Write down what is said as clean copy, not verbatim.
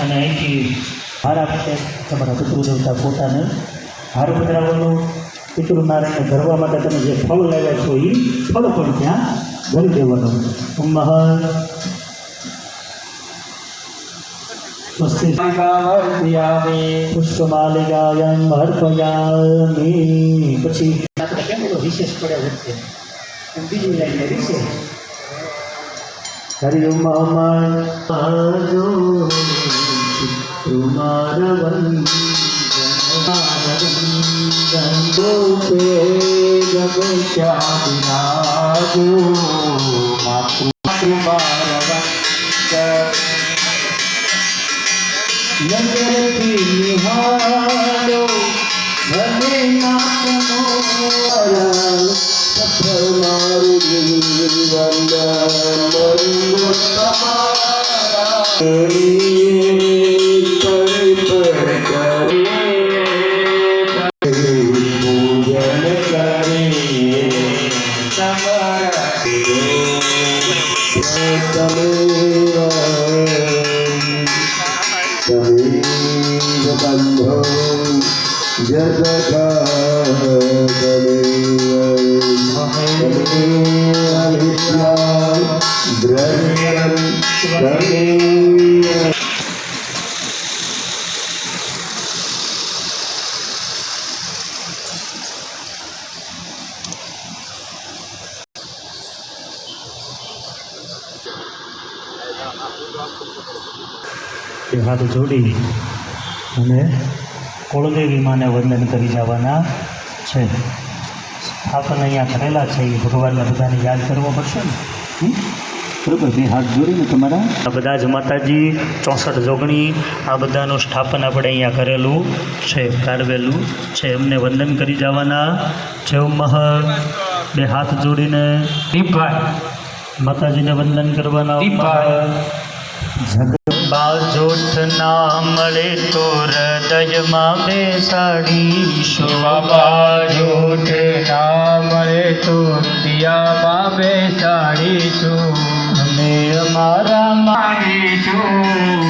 અને અહીંથી હાર આપશે તમારા પિતૃદેવતા પોતાને હાર પધરાવવાનો પિતૃનારાયણને ધરવા માટે તમે જે ફળ લાવ્યા છો એ ફળ પણ ત્યાં ધરી દેવાનું. પુષ્પમાલિકાયમ અર્પયામિ. પછી આપણે કેમ બધો વિશેષ પડ્યા વચ્ચે બીજી લાઈને વિશેષ હરિ ઓમ જો હાથ જોડી અને કુળદેવી માને વંદન કરી જવાના છે. આપણને અહીંયા કરેલા છે એ ભગવાનને બધાને યાદ કરવો પડશે ને. બરાબર, બે હાથ જોડીને તમારા આ બધા જ માતાજી 64 જોગણી આ બધાનું સ્થાપન આપણે અહીંયા કરેલું છે, કાઢવેલું છે. એમને વંદન કરી જવાના. જેવ મહર બે હાથ જોડીને માતાજીને વંદન કરવાના. જગબાજોઠ ના મળે તો હૃદયમાં બેસાડીશું. બાજોઠ ના મળે તો દિયામાં બેસાડીશું. અમે અમારા માંગીશું